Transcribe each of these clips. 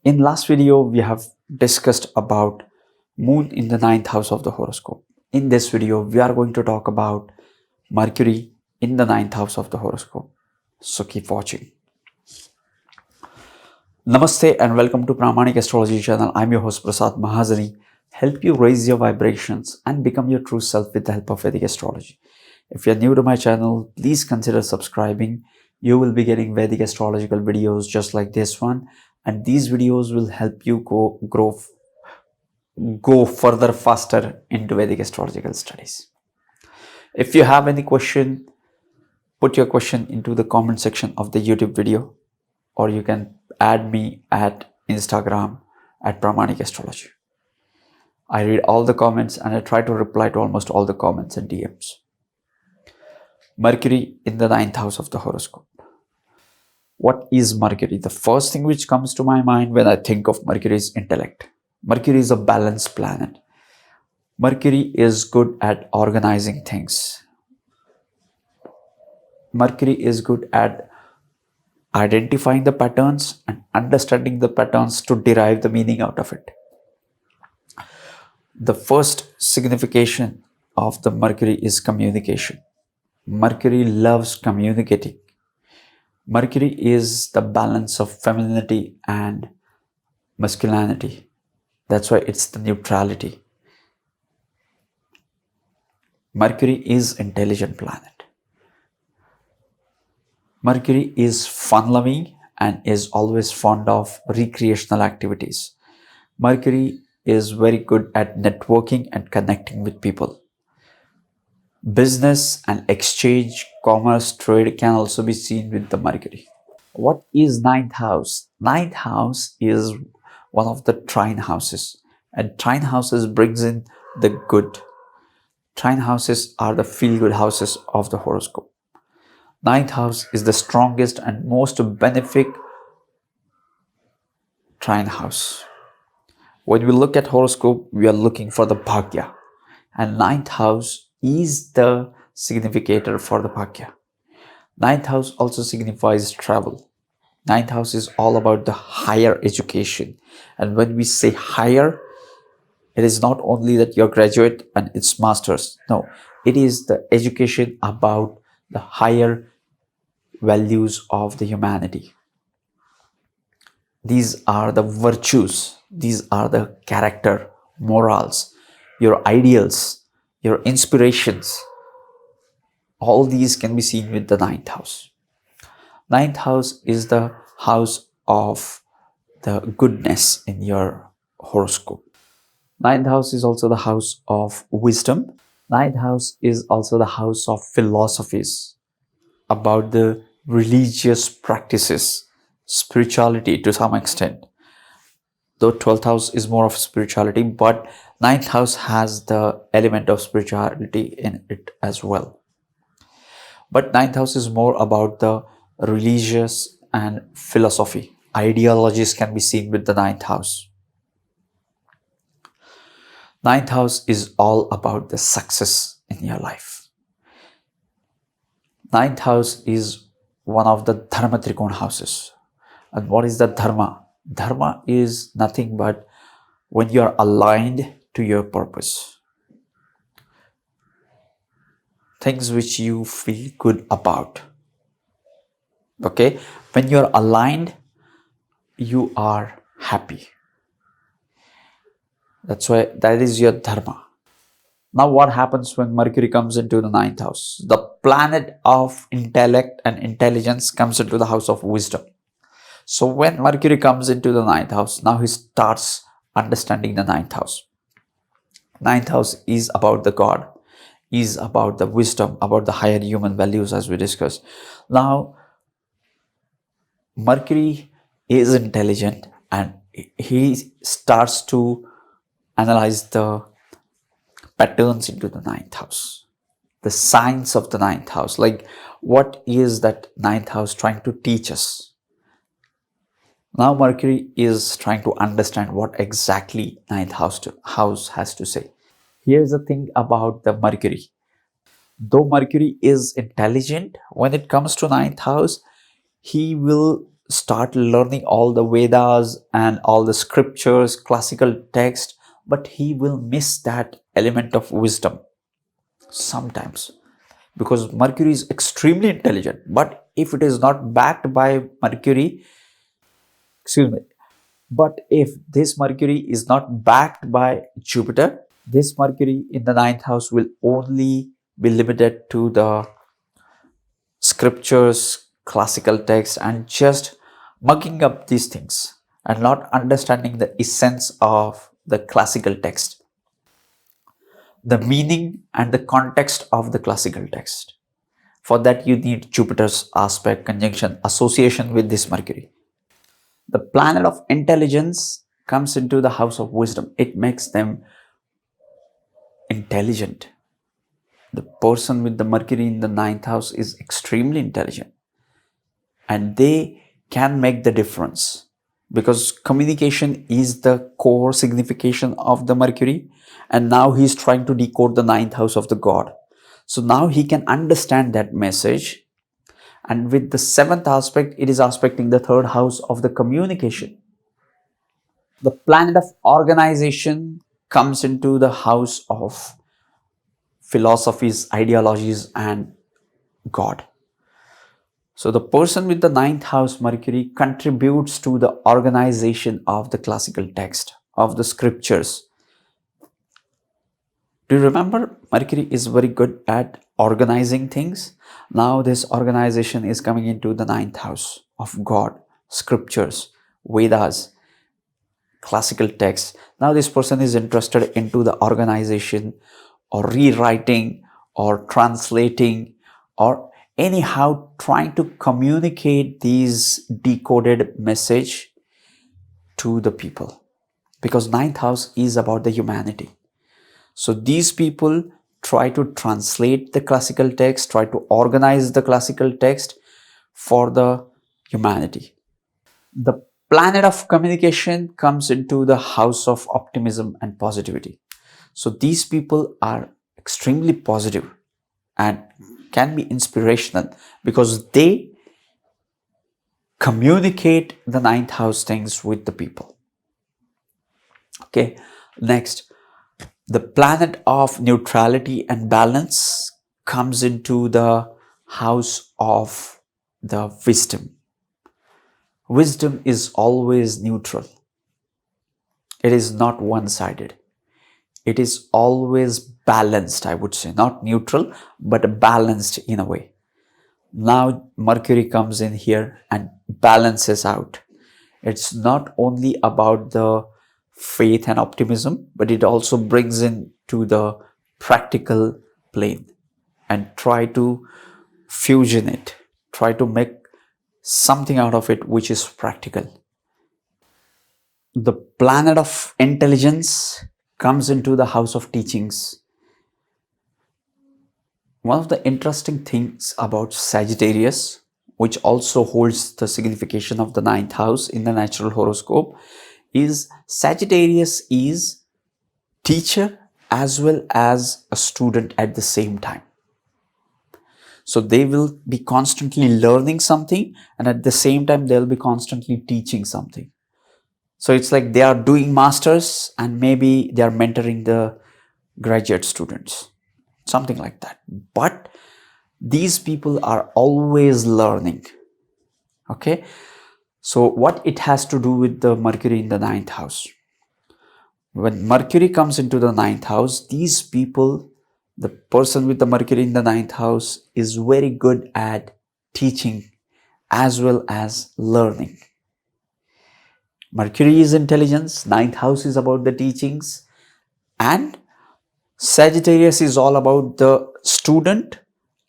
In last video, we have discussed about Moon in the ninth house of the horoscope. In this video, we are going to talk about Mercury in the ninth house of the horoscope. So keep watching. Namaste and welcome to Pramanik Astrology channel. I'm your host Prasad Mahazani. Help you raise your vibrations and become your true self with the help of Vedic Astrology. If you're new to my channel, please consider subscribing. You will be getting Vedic astrological videos just like this one, and these videos will help you go further faster into Vedic astrological studies. If you have any question, put your question into the comment section of the YouTube video, or you can add me at Instagram at Pramanik Astrology. I read all the comments and I try to reply to almost all the comments and DMs. Mercury in the ninth house of the horoscope. What is Mercury? The first thing which comes to my mind when I think of Mercury is intellect. Mercury is a balanced planet. Mercury is good at organizing things. Mercury is good at identifying the patterns and understanding the patterns to derive the meaning out of it. The first signification of the Mercury is communication. Mercury loves communicating. Mercury is the balance of femininity and masculinity. That's why it's the neutrality. Mercury is intelligent planet. Mercury is fun-loving and is always fond of recreational activities. Mercury is very good at networking and connecting with people. Business and exchange, commerce, trade can also be seen with the Mercury. What is ninth house? Ninth house is one of the trine houses, and trine houses brings in the good. Trine houses are the feel-good houses of the horoscope. Ninth house is the strongest and most benefic trine house. When we look at horoscope, we are looking for the bhagya, and ninth house is the significator for the bhagya. Ninth house also signifies travel. Ninth house is all about the higher education, and when we say higher, it is not only that you're graduate and it's masters. No, it is the education about the higher values of the humanity. These are the virtues, these are the character, morals, your ideals, your inspirations. All these can be seen with the ninth house. Ninth house is the house of the goodness in your horoscope. Ninth house is also the house of wisdom. Ninth house is also the house of philosophies, about the religious practices, spirituality to some extent. Though 12th house is more of spirituality, but ninth house has the element of spirituality in it as well. But ninth house is more about the religious and philosophy. Ideologies can be seen with the ninth house. Ninth house is all about the success in your life. Ninth house is one of the dharma trikona houses. And what is the dharma? Dharma is nothing but when you are aligned to your purpose. Things which you feel good about. Okay? When you are aligned, you are happy. That's why that is your dharma. Now what happens when Mercury comes into the ninth house? The planet of intellect and intelligence comes into the house of wisdom. So when Mercury comes into the ninth house, now he starts understanding the ninth house. Ninth house is about the God, is about the wisdom, about the higher human values as we discussed. Now, Mercury is intelligent and he starts to analyze the patterns into the ninth house, the signs of the ninth house. Like, what is that ninth house trying to teach us? Now Mercury is trying to understand what exactly ninth house has to say. Here's the thing about the Mercury. Though Mercury is intelligent, when it comes to ninth house, he will start learning all the Vedas and all the scriptures, classical text, but he will miss that element of wisdom sometimes, because Mercury is extremely intelligent. But if it is not backed by Mercury, excuse me, but if this Mercury is not backed by Jupiter, this Mercury in the ninth house will only be limited to the scriptures, classical text, and just mugging up these things and not understanding the essence of the classical text, the meaning and the context of the classical text. For that, you need Jupiter's aspect, conjunction, association with this Mercury. The planet of intelligence comes into the house of wisdom. It makes them intelligent. The person with the Mercury in the ninth house is extremely intelligent, and they can make the difference, because communication is the core signification of the Mercury, and now he's trying to decode the ninth house of the god. So now he can understand that message, and with the seventh aspect, it is aspecting the third house of the communication. The planet of organization comes into the house of philosophies, ideologies, and God. So the person with the ninth house Mercury contributes to the organization of the classical text, of the scriptures. Do you remember Mercury is very good at organizing things? Now this organization is coming into the ninth house of God, scriptures, Vedas, classical text. Now this person is interested into the organization or rewriting or translating, or anyhow trying to communicate these decoded message to the people, because ninth house is about the humanity. So these people try to translate the classical text, try to organize the classical text for the humanity. The planet of communication comes into the house of optimism and positivity. So these people are extremely positive and can be inspirational, because they communicate the ninth house things with the people. Okay, next, the planet of neutrality and balance comes into the house of the wisdom. Wisdom is always neutral. It is not one-sided. It is always balanced, I would say. Not neutral, but balanced in a way. Now Mercury comes in here and balances out. It's not only about the faith and optimism, but it also brings in to the practical plane and try to fusion it, try to make something out of it which is practical. The planet of intelligence comes into the house of teachings. One of the interesting things about Sagittarius, which also holds the signification of the ninth house in the natural horoscope, is Sagittarius is teacher as well as a student at the same time. So they will be constantly learning something, and at the same time they'll be constantly teaching something. So it's like they are doing masters and maybe they are mentoring the graduate students, something like that. But these people are always learning. Okay, so what it has to do with the Mercury in the ninth house? When Mercury comes into the ninth house, these people, the person with the Mercury in the ninth house, is very good at teaching as well as learning. Mercury is intelligence, ninth house is about the teachings, and Sagittarius is all about the student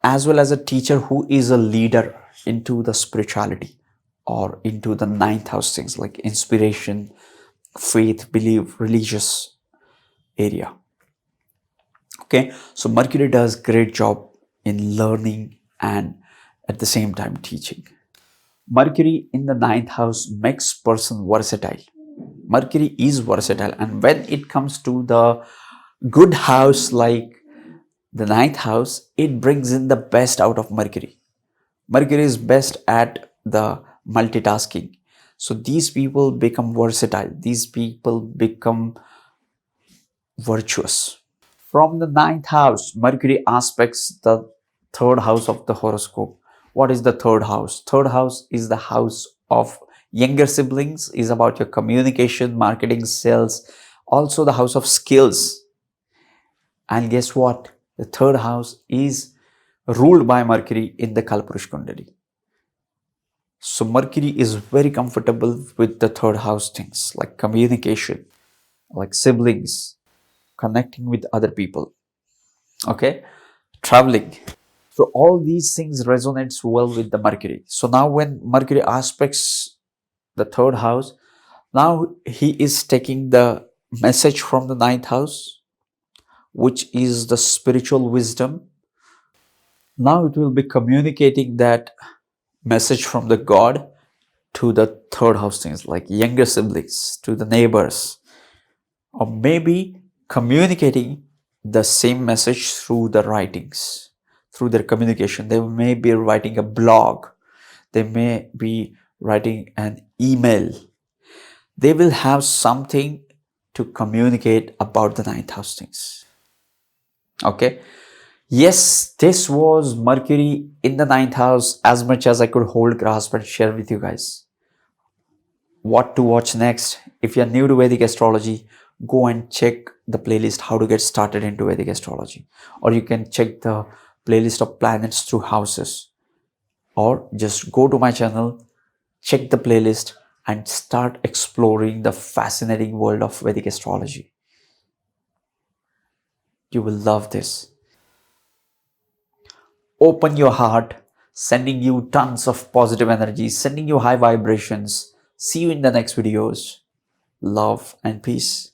as well as a teacher who is a leader into the spirituality or into the ninth house things like inspiration, faith, belief, religious area. Okay, so Mercury does great job in learning and at the same time teaching. Mercury in the ninth house makes person versatile. Mercury is versatile, and when it comes to the good house like the ninth house, it brings in the best out of Mercury. Mercury is best at the multitasking. So these people become versatile. These people become virtuous. From the ninth house, Mercury aspects the third house of the horoscope. What is the third house? Third house is the house of younger siblings, is about your communication, marketing, sales, also the house of skills. And guess what? The third house is ruled by Mercury in the Kalpurush Kundali. So Mercury is very comfortable with the third house things like communication, like siblings, connecting with other people, okay, traveling. So all these things resonates well with the Mercury. So now when Mercury aspects the third house, now he is taking the message from the ninth house, which is the spiritual wisdom. Now it will be communicating that message from the God to the third house things like younger siblings, to the neighbors, or maybe communicating the same message through the writings, through their communication. They may be writing a blog, they may be writing an email. They will have something to communicate about the ninth house things. Okay. Yes, this was Mercury in the ninth house, as much as I could hold, grasp, and share with you guys. What to watch next? If you're new to Vedic astrology, go and check the playlist How to Get Started into Vedic Astrology. Or you can check the playlist of planets through houses. Or just go to my channel, check the playlist, and start exploring the fascinating world of Vedic astrology. You will love this. Open your heart, sending you tons of positive energy, sending you high vibrations. See you in the next videos. Love and peace.